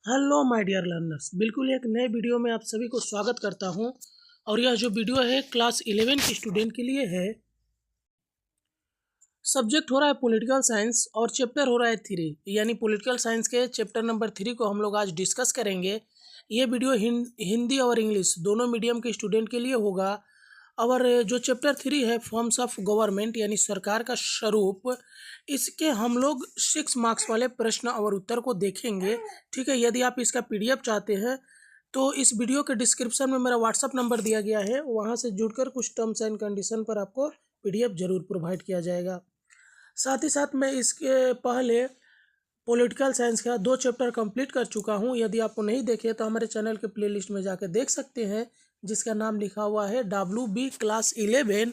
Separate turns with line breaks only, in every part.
Hello my dear learners, बिल्कुल एक नए वीडियो में आप सभी को स्वागत करता हूं। और यह जो वीडियो है क्लास 11 के स्टूडेंट के लिए है। सब्जेक्ट हो रहा है पॉलिटिकल साइंस और चैप्टर हो रहा है 3, यानी पॉलिटिकल साइंस के चैप्टर नंबर 3 को हम लोग आज डिस्कस करेंगे। ये वीडियो हिंदी और इंग्लिश दोनों मीडियम के स्टूडेंट के लिए होगा। और जो चैप्टर 3 है फॉर्म्स ऑफ गवर्नमेंट यानी सरकार का स्वरूप, इसके हम लोग 6 मार्क्स वाले प्रश्न और उत्तर को देखेंगे। ठीक है, यदि आप इसका पीडीएफ चाहते हैं तो इस वीडियो के डिस्क्रिप्शन में मेरा व्हाट्सअप नंबर दिया गया है, वहाँ से जुड़कर कुछ टर्म्स एंड कंडीशन पर आपको पीडीएफ जरूर प्रोवाइड किया जाएगा। साथ ही साथ मैं इसके पहले पॉलिटिकल साइंस का 2 चैप्टर कंप्लीट कर चुका हूं। यदि आपको नहीं देखे तो हमारे चैनल के प्लेलिस्ट में जाकर देख सकते हैं, जिसका नाम लिखा हुआ है WB class 11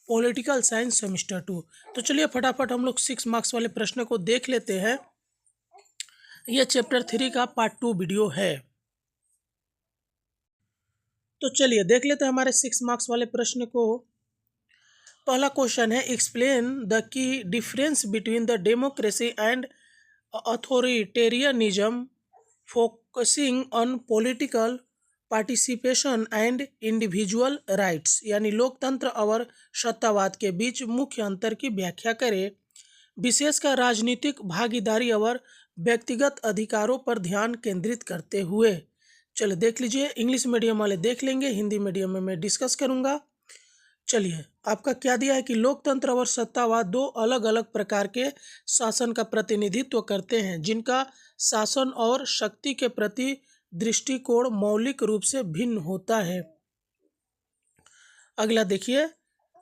political science semester 2। तो चलिए फटाफट हम लोग 6 मार्क्स वाले प्रश्न को देख लेते हैं। यह चैप्टर 3 का पार्ट 2 वीडियो है। तो चलिए देख लेते हैं हमारे 6 मार्क्स वाले प्रश्न को। पहला क्वेश्चन है, explain the key difference between the democracy and authoritarianism focusing on political participation and individual rights, यानी लोकतंत्र और सत्तावाद के बीच मुख्य अंतर की व्याख्या करें, विशेषकर राजनीतिक भागीदारी और व्यक्तिगत अधिकारों पर ध्यान केंद्रित करते हुए। चलिए देख लीजिए, इंग्लिश मीडियम वाले देख लेंगे, हिंदी मीडियम में मैं डिस्कस करूंगा। चलिए, आपका क्या दिया है कि लोकतंत्र और सत्तावाद दो अलग अलग प्रकार के शासन का प्रतिनिधित्व करते हैं, जिनका शासन और शक्ति के प्रति दृष्टिकोण मौलिक रूप से भिन्न होता है। अगला देखिए,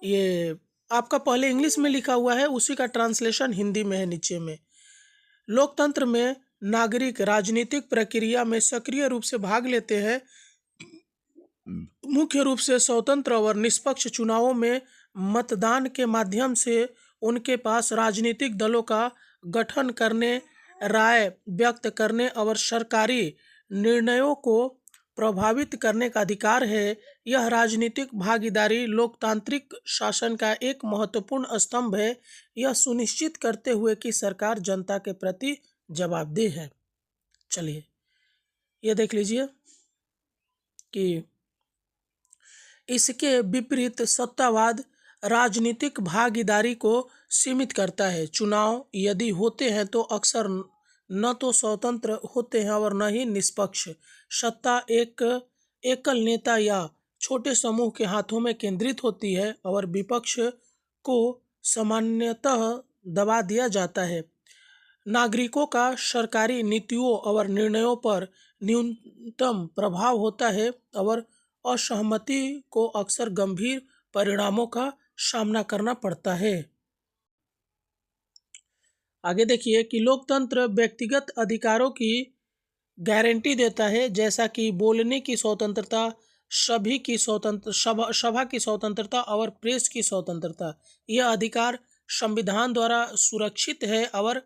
ये आपका पहले इंग्लिश में लिखा हुआ है, उसी का ट्रांसलेशन हिंदी में है नीचे में। लोकतंत्र में नागरिक राजनीतिक प्रक्रिया में सक्रिय रूप से भाग लेते हैं, मुख्य रूप से स्वतंत्र और निष्पक्ष चुनावों में मतदान के माध्यम से उनके पास राजनीतिक दलों का गठन करने, राय व्यक्त करने और सरकारी निर्णयों को प्रभावित करने का अधिकार है। यह राजनीतिक भागीदारी लोकतांत्रिक शासन का एक महत्वपूर्ण स्तंभ है, यह सुनिश्चित करते हुए कि सरकार जनता के प्रति जवाबदेह है। चलिए ये देख लीजिए कि इसके विपरीत सत्तावाद राजनीतिक भागीदारी को सीमित करता है। चुनाव यदि होते हैं तो अक्सर न तो स्वतंत्र होते हैं और न ही निष्पक्ष। सत्ता एक एकल नेता या छोटे समूह के हाथों में केंद्रित होती है और विपक्ष को सामान्यतः दबा दिया जाता है। नागरिकों का सरकारी नीतियों और निर्णयों पर न्यूनतम प्रभाव होता है और असहमति को अक्सर गंभीर परिणामों का सामना करना पड़ता है। आगे देखिए कि लोकतंत्र व्यक्तिगत अधिकारों की गारंटी देता है, जैसा कि बोलने की स्वतंत्रता, सभा की स्वतंत्रता और प्रेस की स्वतंत्रता। यह अधिकार संविधान द्वारा सुरक्षित है और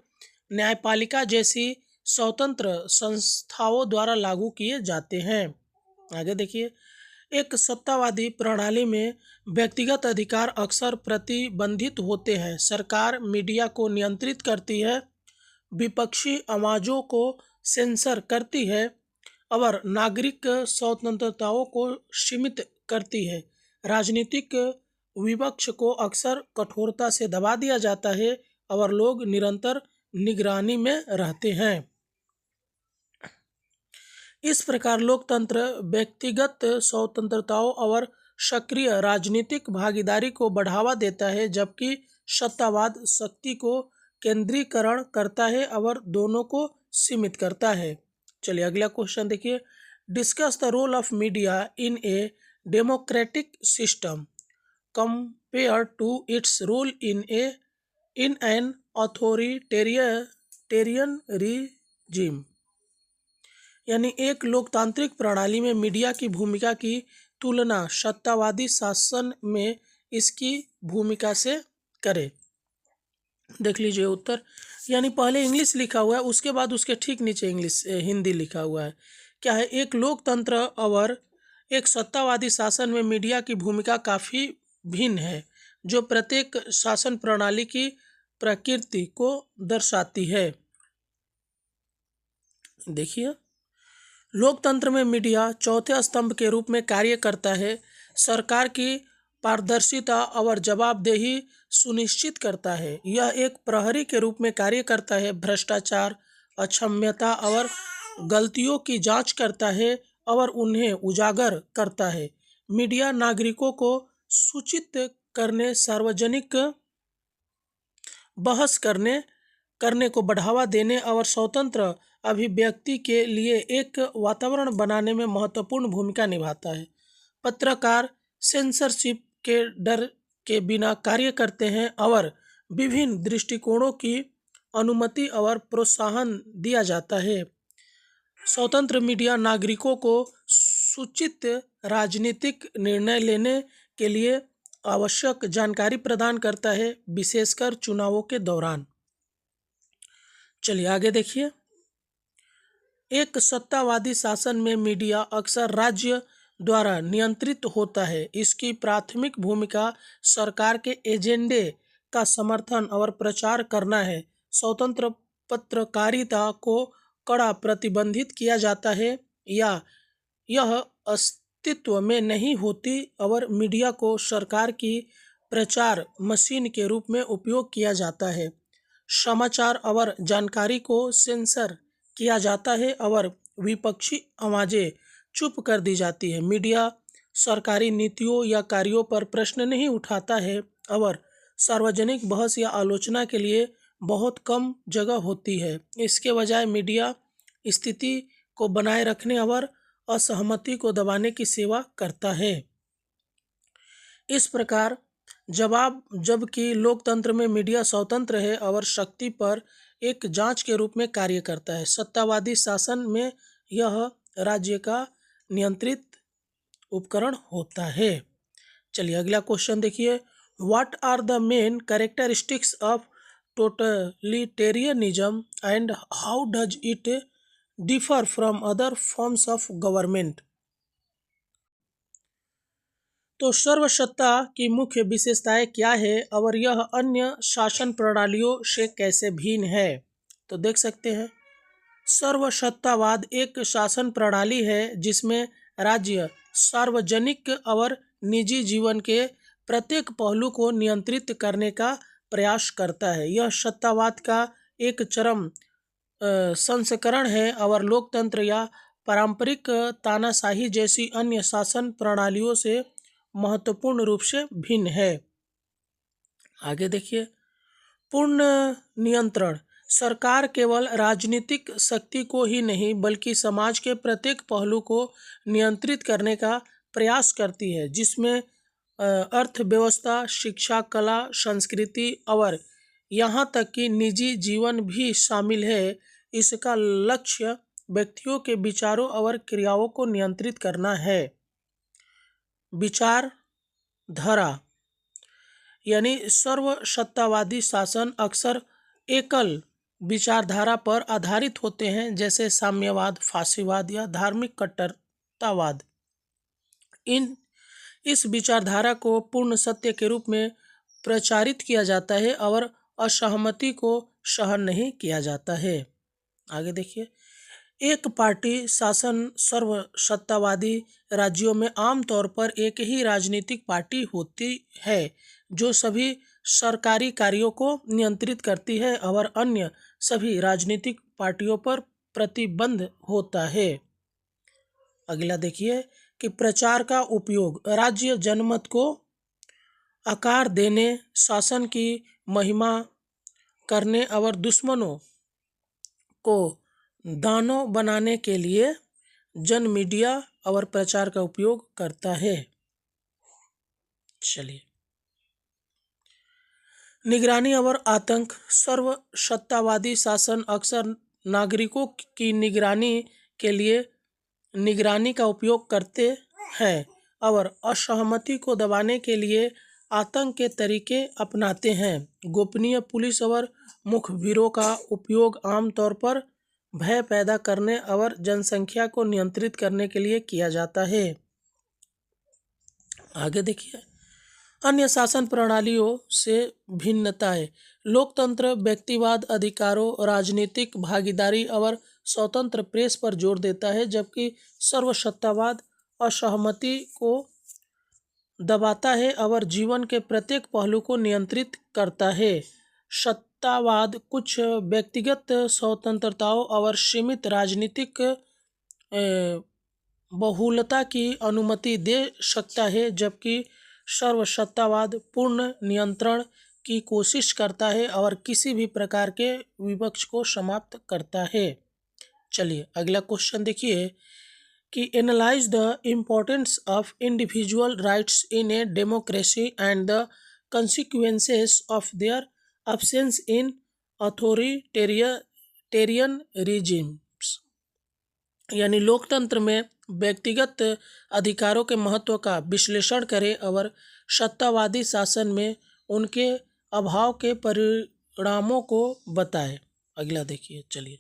न्यायपालिका जैसी स्वतंत्र संस्थाओं द्वारा लागू किए जाते हैं। आगे देखिए, एक सत्तावादी प्रणाली में व्यक्तिगत अधिकार अक्सर प्रतिबंधित होते हैं। सरकार मीडिया को नियंत्रित करती है, विपक्षी आवाज़ों को सेंसर करती है और नागरिक स्वतंत्रताओं को सीमित करती है। राजनीतिक विपक्ष को अक्सर कठोरता से दबा दिया जाता है और लोग निरंतर निगरानी में रहते हैं। इस प्रकार लोकतंत्र व्यक्तिगत स्वतंत्रताओं और सक्रिय राजनीतिक भागीदारी को बढ़ावा देता है, जबकि सत्तावाद शक्ति को केंद्रीकरण करता है और दोनों को सीमित करता है। चलिए अगला क्वेश्चन देखिए, discuss the role of media in a democratic system compare to its role in an authoritarian regime, यानी एक लोकतांत्रिक प्रणाली में मीडिया की भूमिका की तुलना सत्तावादी शासन में इसकी भूमिका से करें। देख लीजिए उत्तर, यानी पहले इंग्लिश लिखा हुआ है, उसके बाद उसके ठीक नीचे हिंदी लिखा हुआ है। क्या है, एक लोकतंत्र और एक सत्तावादी शासन में मीडिया की भूमिका काफ़ी भिन्न है, जो प्रत्येक शासन प्रणाली की प्रकृति को दर्शाती है। देखिए लोकतंत्र में मीडिया चौथे स्तंभ के रूप में कार्य करता है। सरकार की पारदर्शिता और जवाबदेही सुनिश्चित करता है। यह एक प्रहरी के रूप में कार्य करता है। भ्रष्टाचार, अक्षम्यता और गलतियों की जांच करता है और उन्हें उजागर करता है। मीडिया नागरिकों को सूचित करने, सार्वजनिक बहस करने को बढ़ावा देने और स्वतंत्र अभिव्यक्ति के लिए एक वातावरण बनाने में महत्वपूर्ण भूमिका निभाता है। पत्रकार सेंसरशिप के डर के बिना कार्य करते हैं और विभिन्न दृष्टिकोणों की अनुमति और प्रोत्साहन दिया जाता है। स्वतंत्र मीडिया नागरिकों को सूचित राजनीतिक निर्णय लेने के लिए आवश्यक जानकारी प्रदान करता है, विशेषकर चुनावों के दौरान। चलिए आगे देखिए। एक सत्तावादी शासन में मीडिया अक्सर राज्य द्वारा नियंत्रित होता है। इसकी प्राथमिक भूमिका सरकार के एजेंडे का समर्थन और प्रचार करना है। स्वतंत्र पत्रकारिता को कड़ा प्रतिबंधित किया जाता है या यह अस्तित्व में नहीं होती और मीडिया को सरकार की प्रचार मशीन के रूप में उपयोग किया जाता है। समाचार और जानकारी को सेंसर किया जाता है और विपक्षी आवाज़ें चुप कर दी जाती है। मीडिया सरकारी नीतियों या कार्यों पर प्रश्न नहीं उठाता है और सार्वजनिक बहस या आलोचना के लिए बहुत कम जगह होती है। इसके बजाय मीडिया स्थिति को बनाए रखने और असहमति को दबाने की सेवा करता है। इस प्रकार जबकि लोकतंत्र में मीडिया स्वतंत्र है और शक्ति पर एक जांच के रूप में कार्य करता है। सत्तावादी शासन में यह राज्य का नियंत्रित उपकरण होता है। चलिए अगला क्वेश्चन देखिए। What are the main characteristics of totalitarianism and how does it differ from other forms of government? तो सर्वसत्ता की मुख्य विशेषताएं क्या है और यह अन्य शासन प्रणालियों से कैसे भिन्न है? तो देख सकते हैं, सर्वसत्तावाद एक शासन प्रणाली है जिसमें राज्य सार्वजनिक और निजी जीवन के प्रत्येक पहलू को नियंत्रित करने का प्रयास करता है। यह सत्तावाद का एक चरम संस्करण है और लोकतंत्र या पारंपरिक तानाशाही जैसी अन्य शासन प्रणालियों से महत्वपूर्ण रूप से भिन्न है। आगे देखिए। पूर्ण नियंत्रण। सरकार केवल राजनीतिक शक्ति को ही नहीं बल्कि समाज के प्रत्येक पहलू को नियंत्रित करने का प्रयास करती है, जिसमें अर्थव्यवस्था, शिक्षा, कला, संस्कृति और यहाँ तक कि निजी जीवन भी शामिल है। इसका लक्ष्य व्यक्तियों के विचारों और क्रियाओं को नियंत्रित करना है। विचारधारा यानी सर्वसत्तावादी शासन अक्सर एकल विचारधारा पर आधारित होते हैं, जैसे साम्यवाद, फासीवाद या धार्मिक कट्टरतावाद। इस विचारधारा को पूर्ण सत्य के रूप में प्रचारित किया जाता है और असहमति को सहन नहीं किया जाता है। आगे देखिए। एक पार्टी शासन सर्वसत्तावादी राज्यों में आमतौर पर एक ही राजनीतिक पार्टी होती है जो सभी सरकारी कार्यों को नियंत्रित करती है और अन्य सभी राजनीतिक पार्टियों पर प्रतिबंध होता है। अगला देखिए कि प्रचार का उपयोग। राज्य जनमत को आकार देने, शासन की महिमा करने और दुश्मनों को दानव बनाने के लिए जन मीडिया और प्रचार का उपयोग करता है। चलिए। निगरानी और आतंक। सर्वसत्तावादी शासन अक्सर नागरिकों की निगरानी के लिए निगरानी का उपयोग करते हैं और असहमति को दबाने के लिए आतंक के तरीके अपनाते हैं। गोपनीय पुलिस और मुखबिरों का उपयोग आमतौर पर भय पैदा करने और जनसंख्या को नियंत्रित करने के लिए किया जाता है। आगे देखिए। अन्य शासन प्रणालियों से भिन्नताएं। लोकतंत्र व्यक्तिवाद, अधिकारों, राजनीतिक भागीदारी और स्वतंत्र प्रेस पर जोर देता है, जबकि सर्वसत्तावाद असहमति को दबाता है और जीवन के प्रत्येक पहलू को नियंत्रित करता है। सत्तावाद कुछ व्यक्तिगत स्वतंत्रताओं और सीमित राजनीतिक बहुलता की अनुमति दे सकता है, जबकि सर्वसत्तावाद पूर्ण नियंत्रण की कोशिश करता है और किसी भी प्रकार के विपक्ष को समाप्त करता है। चलिए अगला क्वेश्चन देखिए कि analyse the importance of individual rights in a democracy and the consequences of their absence in authoritarian regimes. यानी लोकतंत्र में व्यक्तिगत अधिकारों के महत्व का विश्लेषण करें और सत्तावादी शासन में उनके अभाव के परिणामों को बताएं। अगला देखिए चलिए।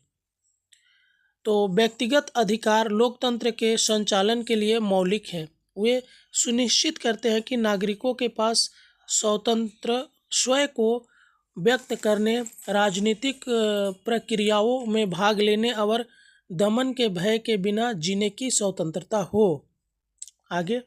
तो व्यक्तिगत अधिकार लोकतंत्र के संचालन के लिए मौलिक हैं। वे सुनिश्चित करते हैं कि नागरिकों के पास स्वतंत्र स्वयं को व्यक्त करने, राजनीतिक प्रक्रियाओं में भाग लेने और दमन के भय के बिना जीने की स्वतंत्रता हो। आगे,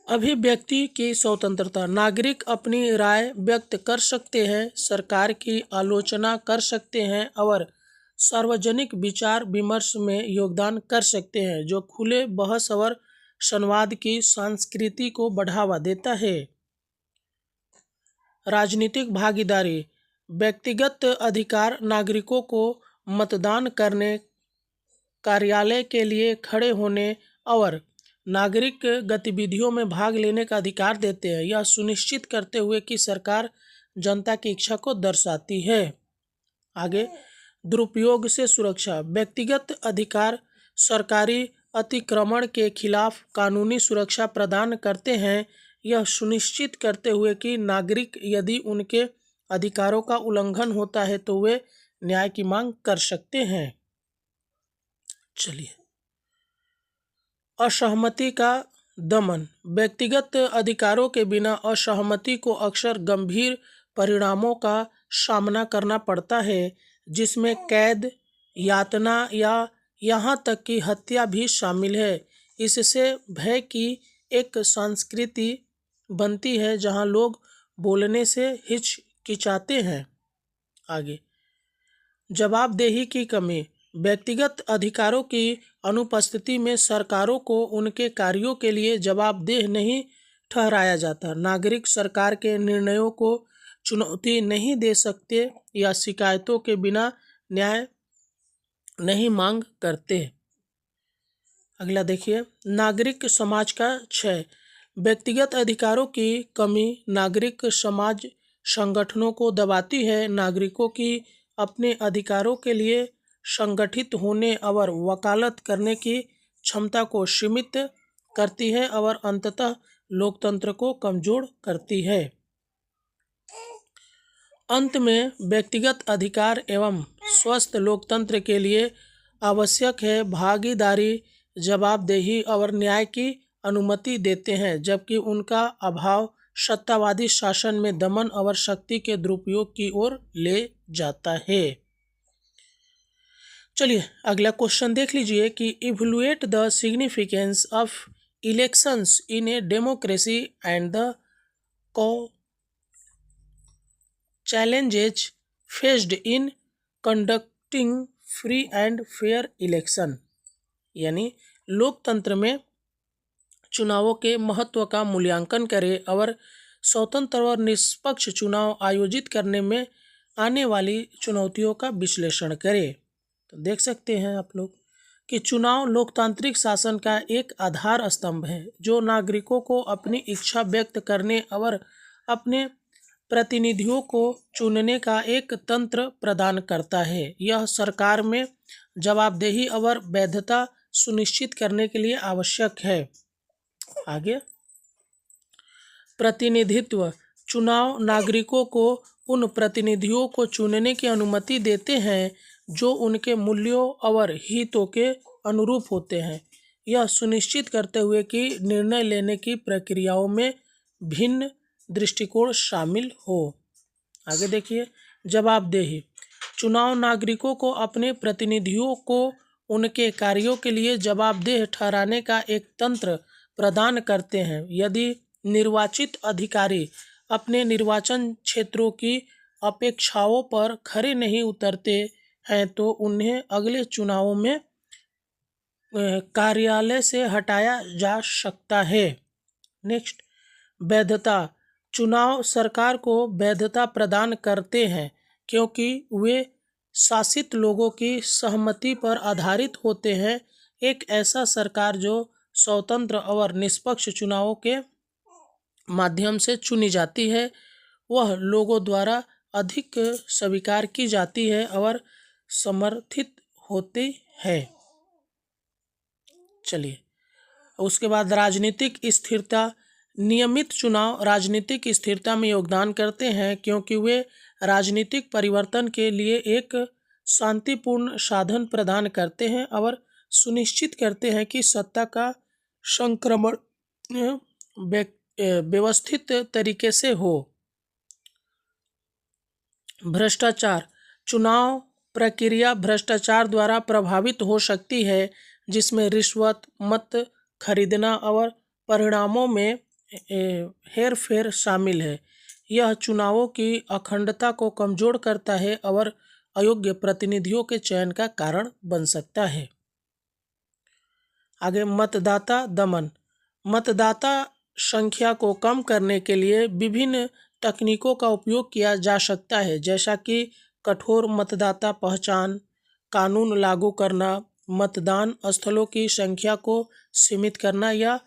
अभिव्यक्ति की स्वतंत्रता। नागरिक अपनी राय व्यक्त कर सकते हैं, सरकार की आलोचना कर सकते हैं और सार्वजनिक विचार विमर्श में योगदान कर सकते हैं, जो खुले बहस और संवाद की संस्कृति को बढ़ावा देता है। राजनीतिक भागीदारी। व्यक्तिगत अधिकार नागरिकों को मतदान करने, कार्यालय के लिए खड़े होने और नागरिक गतिविधियों में भाग लेने का अधिकार देते हैं, यह सुनिश्चित करते हुए कि सरकार जनता की इच्छा को दर्शाती है। आगे, दुरुपयोग से सुरक्षा। व्यक्तिगत अधिकार सरकारी अतिक्रमण के खिलाफ कानूनी सुरक्षा प्रदान करते हैं, यह सुनिश्चित करते हुए कि नागरिक यदि उनके अधिकारों का उल्लंघन होता है तो वे न्याय की मांग कर सकते हैं। चलिए, असहमति का दमन। व्यक्तिगत अधिकारों के बिना असहमति को अक्सर गंभीर परिणामों का सामना करना पड़ता है, जिसमें कैद, यातना या यहाँ तक कि हत्या भी शामिल है। इससे भय की एक संस्कृति बनती है जहाँ लोग बोलने से हिचकिचाते हैं। आगे, जवाबदेही की कमी। व्यक्तिगत अधिकारों की अनुपस्थिति में सरकारों को उनके कार्यों के लिए जवाबदेह नहीं ठहराया जाता। नागरिक सरकार के निर्णयों को चुनौती नहीं दे सकते या शिकायतों के बिना न्याय नहीं मांग करते। अगला देखिए, नागरिक समाज का क्षय। व्यक्तिगत अधिकारों की कमी नागरिक समाज संगठनों को दबाती है, नागरिकों की अपने अधिकारों के लिए संगठित होने और वकालत करने की क्षमता को सीमित करती है और अंततः लोकतंत्र को कमजोर करती है। अंत में, व्यक्तिगत अधिकार एवं स्वस्थ लोकतंत्र के लिए आवश्यक है भागीदारी, जवाबदेही और न्याय की अनुमति देते हैं, जबकि उनका अभाव सत्तावादी शासन में दमन और शक्ति के दुरुपयोग की ओर ले जाता है। चलिए अगला क्वेश्चन देख लीजिए कि evaluate the significance of elections in a democracy and the challenges faced in conducting free and fair election. यानी लोकतंत्र में चुनावों के महत्व का मूल्यांकन करें और स्वतंत्र और निष्पक्ष चुनाव आयोजित करने में आने वाली चुनौतियों का विश्लेषण करें। तो देख सकते हैं आप लोग कि चुनाव लोकतांत्रिक शासन का एक आधार स्तंभ है, जो नागरिकों को अपनी इच्छा व्यक्त करने और अपने प्रतिनिधियों को चुनने का एक तंत्र प्रदान करता है। यह सरकार में जवाबदेही और वैधता सुनिश्चित करने के लिए आवश्यक है। आगे, प्रतिनिधित्व। चुनाव नागरिकों को उन प्रतिनिधियों को चुनने की अनुमति देते हैं जो उनके मूल्यों और हितों के अनुरूप होते हैं, यह सुनिश्चित करते हुए कि निर्णय लेने की प्रक्रियाओं में भिन्न दृष्टिकोण शामिल हो। आगे देखिए, जवाबदेही। चुनाव नागरिकों को अपने प्रतिनिधियों को उनके कार्यों के लिए जवाबदेह ठहराने का एक तंत्र प्रदान करते हैं। यदि निर्वाचित अधिकारी अपने निर्वाचन क्षेत्रों की अपेक्षाओं पर खरे नहीं उतरते हैं तो उन्हें अगले चुनावों में कार्यालय से हटाया जा सकता है। नेक्स्ट, वैधता। चुनाव सरकार को वैधता प्रदान करते हैं क्योंकि वे शासित लोगों की सहमति पर आधारित होते हैं। एक ऐसा सरकार जो स्वतंत्र और निष्पक्ष चुनावों के माध्यम से चुनी जाती है वह लोगों द्वारा अधिक स्वीकार की जाती है और समर्थित होती है। चलिए, उसके बाद राजनीतिक स्थिरता। नियमित चुनाव राजनीतिक स्थिरता में योगदान करते हैं क्योंकि वे राजनीतिक परिवर्तन के लिए एक शांतिपूर्ण साधन प्रदान करते हैं और सुनिश्चित करते हैं कि सत्ता का संक्रमण व्यवस्थित तरीके से हो। भ्रष्टाचार। चुनाव प्रक्रिया भ्रष्टाचार द्वारा प्रभावित हो सकती है जिसमें रिश्वत, मत खरीदना और परिणामों में हेरफेर शामिल है। यह चुनावों की अखंडता को कमजोर करता है और अयोग्य प्रतिनिधियों के चयन का कारण बन सकता है। आगे, मतदाता दमन। मतदाता संख्या को कम करने के लिए विभिन्न तकनीकों का उपयोग किया जा सकता है, जैसा कि कठोर मतदाता पहचान, कानून लागू करना, मतदान स्थलों की संख्या को सीमित करना या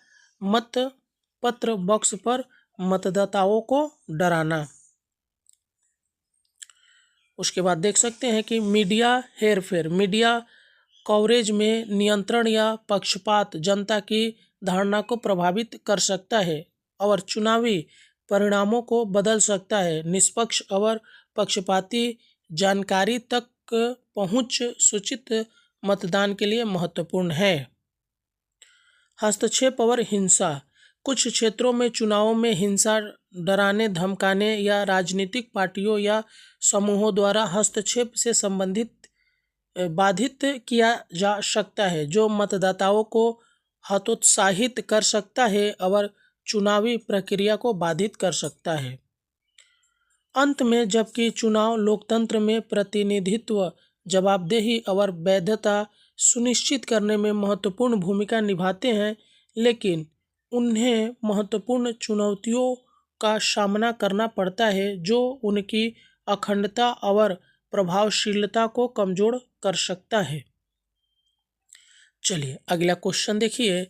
मतपत्र बॉक्स पर मतदाताओं को डराना। उसके बाद देख सकते हैं कि मीडिया हेरफेर। मीडिया कवरेज में नियंत्रण या पक्षपात जनता की धारणा को प्रभावित कर सकता है और चुनावी परिणामों को बदल सकता है। निष्पक्ष और पक्षपाती जानकारी तक पहुंच सूचित मतदान के लिए महत्वपूर्ण है। हस्तक्षेप और हिंसा। कुछ क्षेत्रों में चुनावों में हिंसा, डराने धमकाने या राजनीतिक पार्टियों या समूहों द्वारा हस्तक्षेप से संबंधित बाधित किया जा सकता है, जो मतदाताओं को हतोत्साहित कर सकता है और चुनावी प्रक्रिया को बाधित कर सकता है। अंत में, जबकि चुनाव लोकतंत्र में प्रतिनिधित्व, जवाबदेही और वैधता सुनिश्चित करने में महत्वपूर्ण भूमिका निभाते हैं, लेकिन उन्हें महत्वपूर्ण चुनौतियों का सामना करना पड़ता है जो उनकी अखंडता और प्रभावशीलता को कमजोर कर सकता है। चलिए, अगला क्वेश्चन देखिए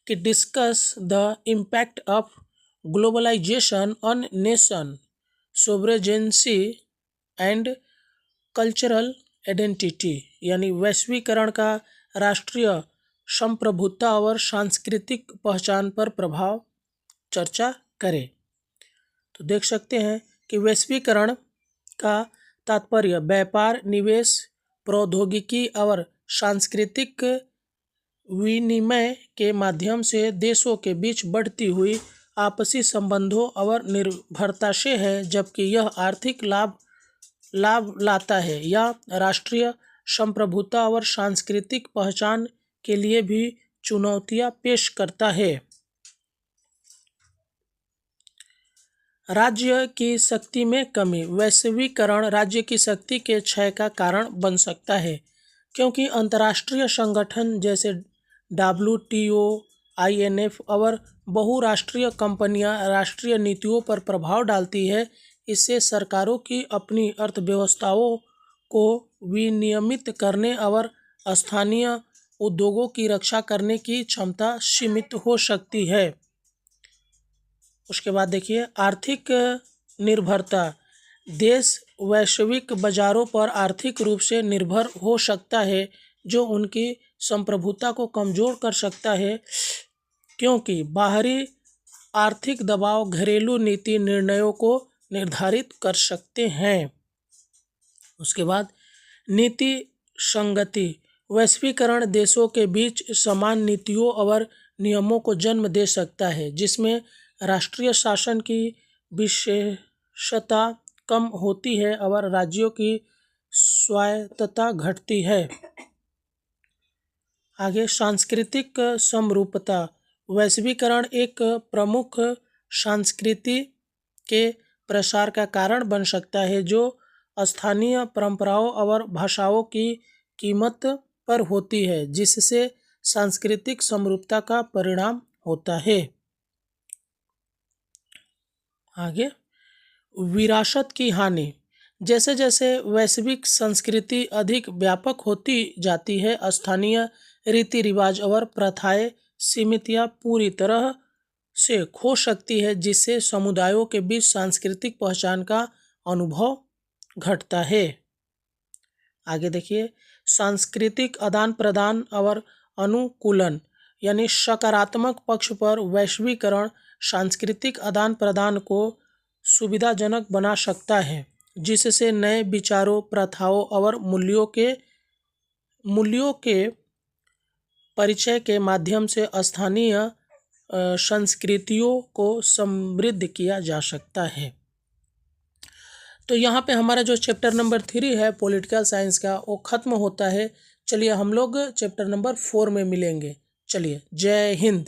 कि discuss the impact of globalisation on nation sovereignty and cultural identity, यानी वैश्वीकरण का राष्ट्रीय संप्रभुता और सांस्कृतिक पहचान पर प्रभाव चर्चा करें। तो देख सकते हैं कि वैश्वीकरण का तात्पर्य व्यापार, निवेश, प्रौद्योगिकी और सांस्कृतिक विनिमय के माध्यम से देशों के बीच बढ़ती हुई आपसी संबंधों और निर्भरता से है, जबकि यह आर्थिक लाभ लाता है या राष्ट्रीय संप्रभुता और सांस्कृतिक पहचान के लिए भी चुनौतियां पेश करता है। राज्य की शक्ति में कमी। वैश्वीकरण राज्य की शक्ति के क्षय का कारण बन सकता है क्योंकि अंतर्राष्ट्रीय संगठन जैसे WTO, INF और बहुराष्ट्रीय कंपनियां राष्ट्रीय नीतियों पर प्रभाव डालती है। इससे सरकारों की अपनी अर्थव्यवस्थाओं को विनियमित करने और स्थानीय उद्योगों की रक्षा करने की क्षमता सीमित हो सकती है। उसके बाद देखिए, आर्थिक निर्भरता। देश वैश्विक बाजारों पर आर्थिक रूप से निर्भर हो सकता है जो उनकी संप्रभुता को कमजोर कर सकता है क्योंकि बाहरी आर्थिक दबाव घरेलू नीति निर्णयों को निर्धारित कर सकते हैं। उसके बाद नीति संगति। वैश्वीकरण देशों के बीच समान नीतियों और नियमों को जन्म दे सकता है जिसमें राष्ट्रीय शासन की विशेषता कम होती है और राज्यों की स्वायत्तता घटती है। आगे सांस्कृतिक समरूपता। वैश्वीकरण एक प्रमुख संस्कृति के प्रसार का कारण बन सकता है जो स्थानीय परंपराओं और भाषाओं की कीमत पर होती है, जिससे सांस्कृतिक समरूपता का परिणाम होता है। आगे विरासत की हानि। जैसे जैसे वैश्विक संस्कृति अधिक व्यापक होती जाती है, स्थानीय रीति रिवाज और प्रथाएं सीमित या पूरी तरह से खो सकती है, जिससे समुदायों के बीच सांस्कृतिक पहचान का अनुभव घटता है। आगे देखिए सांस्कृतिक आदान प्रदान और अनुकूलन यानी सकारात्मक पक्ष पर वैश्वीकरण सांस्कृतिक आदान प्रदान को सुविधाजनक बना सकता है, जिससे नए विचारों, प्रथाओं और मूल्यों के परिचय के माध्यम से स्थानीय संस्कृतियों को समृद्ध किया जा सकता है। तो यहाँ पे हमारा जो चैप्टर नंबर 3 है पॉलिटिकल साइंस का वो ख़त्म होता है। चलिए हम लोग चैप्टर नंबर 4 में मिलेंगे। चलिए जय हिंद।